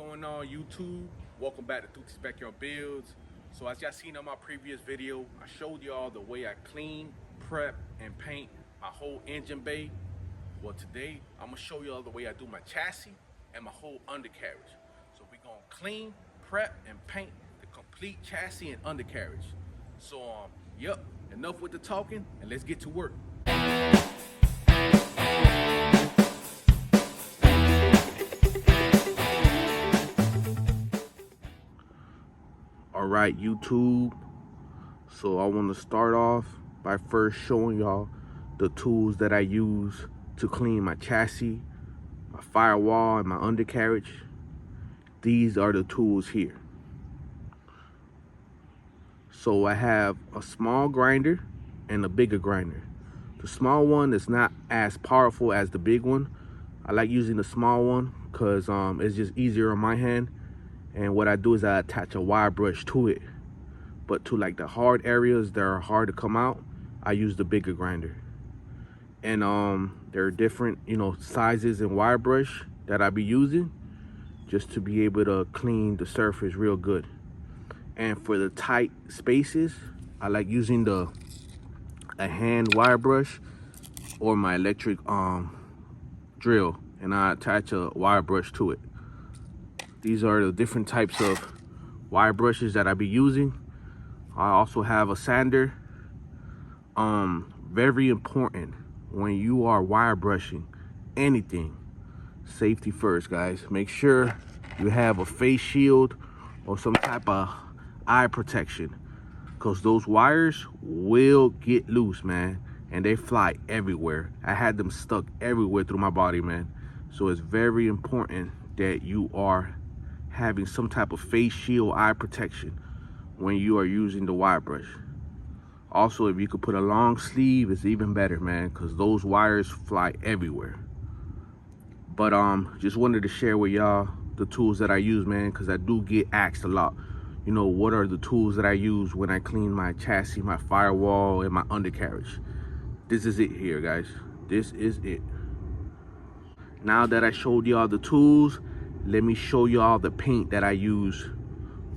going on YouTube? Welcome back to Thutis Backyard Builds. So as y'all seen on my previous video, I showed y'all the way I clean, prep, and paint my whole engine bay. Well, today I'm gonna show y'all the way I do my chassis and my whole undercarriage. So we're gonna clean, prep, and paint the complete chassis and undercarriage. So yep, enough with the talking and let's get to work. Alright YouTube, so I want to start off by first showing y'all the tools that I use to clean my chassis, my firewall, and my undercarriage. These are the tools here. So I have a small grinder and a bigger grinder. The small one is not as powerful as the big one. I like using the small one because it's just easier on my hand. And what I do is I attach a wire brush to it. But to like the hard areas that are hard to come out, I use the bigger grinder. And there are different, sizes and wire brush that I be using just to be able to clean the surface real good. And for the tight spaces, I like using a hand wire brush or my electric drill, and I attach a wire brush to it. These are the different types of wire brushes that I be using. I also have a sander. Very important when you are wire brushing anything, safety first, guys. Make sure you have a face shield or some type of eye protection, because those wires will get loose, man, and they fly everywhere. I had them stuck everywhere through my body, man. So it's very important that you are having some type of face shield, eye protection when you are using the wire brush. Also, if you could put a long sleeve, it's even better, man, because those wires fly everywhere. But just wanted to share with y'all the tools that I use, man, because I do get asked a lot, what are the tools that I use when I clean my chassis, my firewall, and my undercarriage. This is it here, guys. This is it. Now that I showed y'all the tools, let me show y'all the paint that I use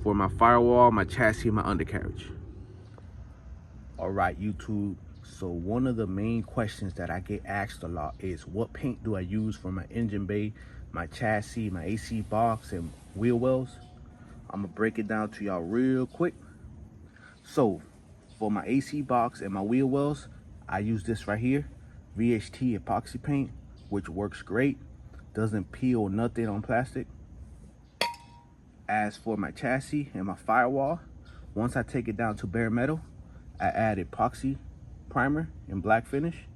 for my firewall, my chassis, and my undercarriage. All right, YouTube. So one of the main questions that I get asked a lot is, what paint do I use for my engine bay, my chassis, my AC box, and wheel wells? I'm gonna break it down to y'all real quick. So for my AC box and my wheel wells, I use this right here, VHT epoxy paint, which works great. Doesn't peel nothing on plastic. As for my chassis and my firewall, once I take it down to bare metal, I add epoxy primer in black finish,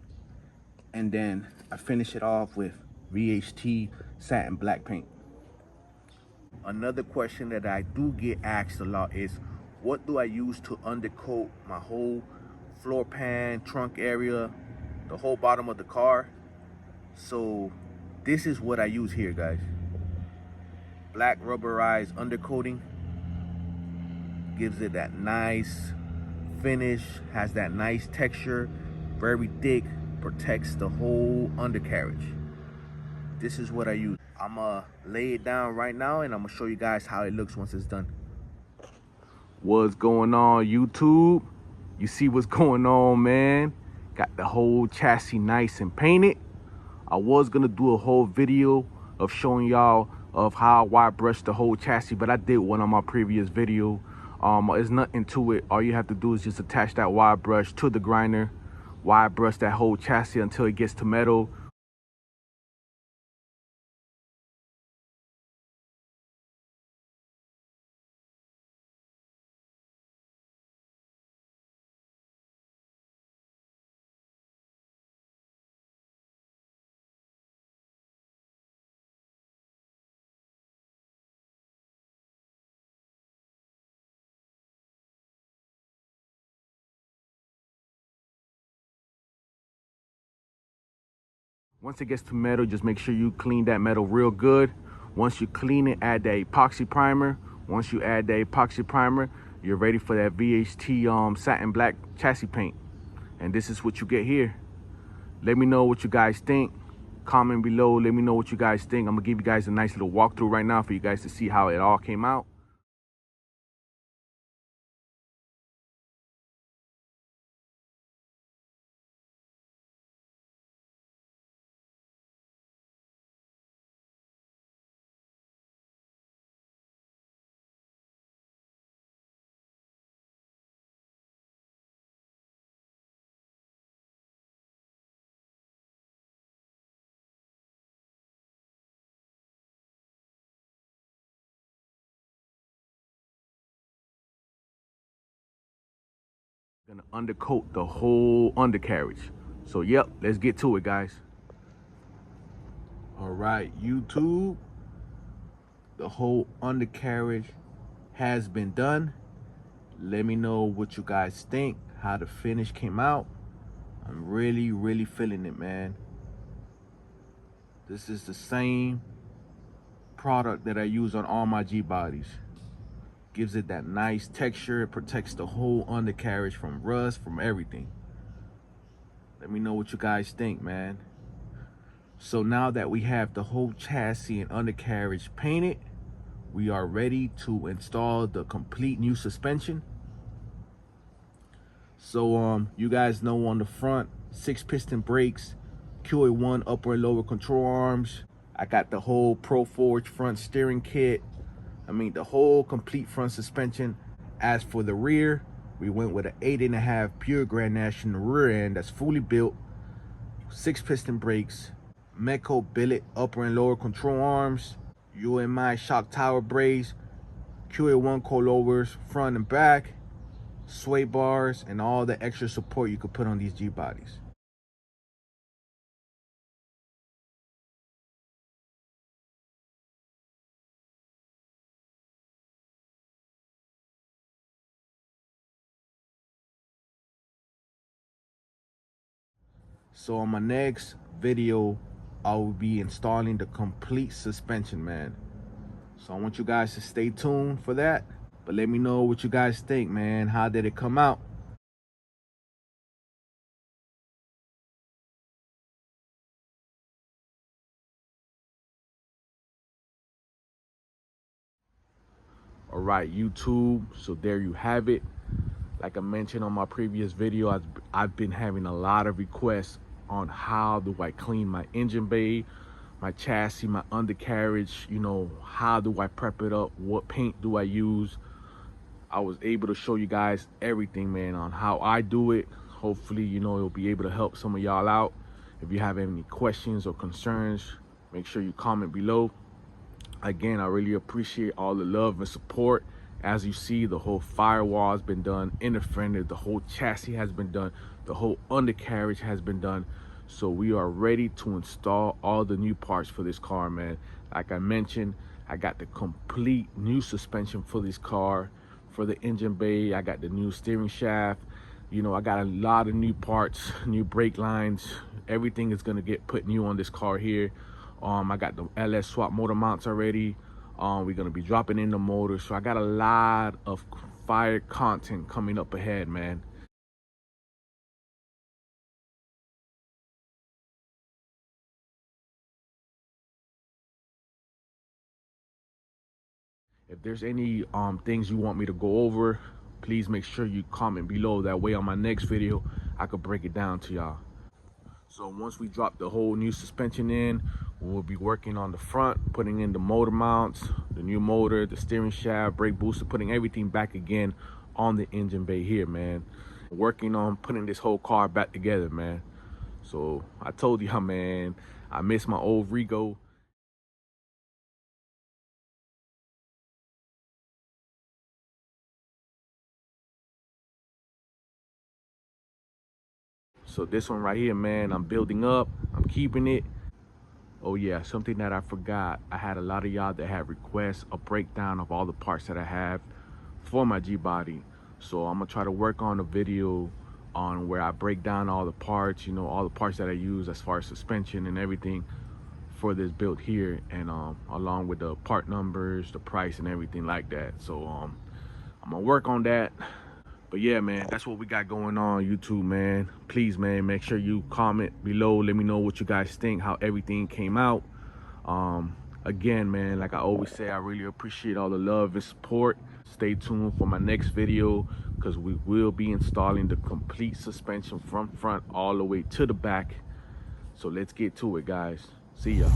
and then I finish it off with VHT satin black paint. Another question that I do get asked a lot is, what do I use to undercoat my whole floor pan, trunk area, the whole bottom of the car? So this is what I use here, guys. Black rubberized undercoating. Gives it that nice finish, has that nice texture, very thick, protects the whole undercarriage. This is what I use. I'm gonna lay it down right now and I'm gonna show you guys how it looks once it's done. What's going on, YouTube? You see what's going on, man? Got the whole chassis nice and painted. I was gonna do a whole video of showing y'all of how I wire brush the whole chassis, but I did one on my previous video. There's nothing to it. All you have to do is just attach that wire brush to the grinder, wire brush that whole chassis until it gets to metal. Once it gets to metal, just make sure you clean that metal real good. Once you clean it, add that epoxy primer. Once you add the epoxy primer, you're ready for that VHT satin black chassis paint. And this is what you get here. Let me know what you guys think. Comment below, let me know what you guys think. I'm gonna give you guys a nice little walkthrough right now for you guys to see how it all came out. Gonna undercoat the whole undercarriage. So yep, let's get to it, guys. All right, YouTube, the whole undercarriage has been done. Let me know what you guys think, how the finish came out. I'm really feeling it, man. This is the same product that I use on all my G bodies. Gives it that nice texture. It protects the whole undercarriage from rust, from everything. Let me know what you guys think, man. So now that we have the whole chassis and undercarriage painted, we are ready to install the complete new suspension. So you guys know on the front, 6-piston brakes, QA1 upper and lower control arms. I got the whole Pro Forge front steering kit. I mean, the whole complete front suspension. As for the rear, we went with an 8.5 pure Grand National rear end that's fully built, 6-piston brakes, Meco billet upper and lower control arms, UMI shock tower brace, QA1 coilovers front and back, sway bars, and all the extra support you could put on these G bodies. So on my next video, I will be installing the complete suspension, man. So I want you guys to stay tuned for that. But let me know what you guys think, man. How did it come out? All right, YouTube. So there you have it. Like I mentioned on my previous video, I've been having a lot of requests on how do I clean my engine bay, my chassis, my undercarriage, you know, how do I prep it up? What paint do I use? I was able to show you guys everything, man, on how I do it. Hopefully, you know, it'll be able to help some of y'all out. If you have any questions or concerns, make sure you comment below. Again, I really appreciate all the love and support. As you see, the whole firewall has been done, inner fender, the whole chassis has been done, the whole undercarriage has been done. So we are ready to install all the new parts for this car, man. Like I mentioned, I got the complete new suspension for this car. For the engine bay, I got the new steering shaft. You know, I got a lot of new parts, new brake lines. Everything is gonna get put new on this car here. I got the LS swap motor mounts already. We're gonna be dropping in the motor. So I got a lot of fire content coming up ahead, man. If there's any things you want me to go over, please make sure you comment below. That way on my next video, I could break it down to y'all. So once we drop the whole new suspension in, we'll be working on the front, putting in the motor mounts, the new motor, the steering shaft, brake booster, putting everything back again on the engine bay here, man. Working on putting this whole car back together, man. So I told y'all, man, I miss my old Rego. So this one right here, man, I'm building up, I'm keeping it. Oh yeah, something that I forgot. I had a lot of y'all that had requests a breakdown of all the parts that I have for my G-body. So I'm gonna try to work on a video on where I break down all the parts, you know, all the parts that I use as far as suspension and everything for this build here, and along with the part numbers, the price and everything like that. So I'm gonna work on that. But yeah, man, that's what we got going on YouTube, man. Please, man, make sure you comment below. Let me know what you guys think, how everything came out. Again, man, like I always say, I really appreciate all the love and support. Stay tuned for my next video, because we will be installing the complete suspension from front all the way to the back. So let's get to it, guys. See ya.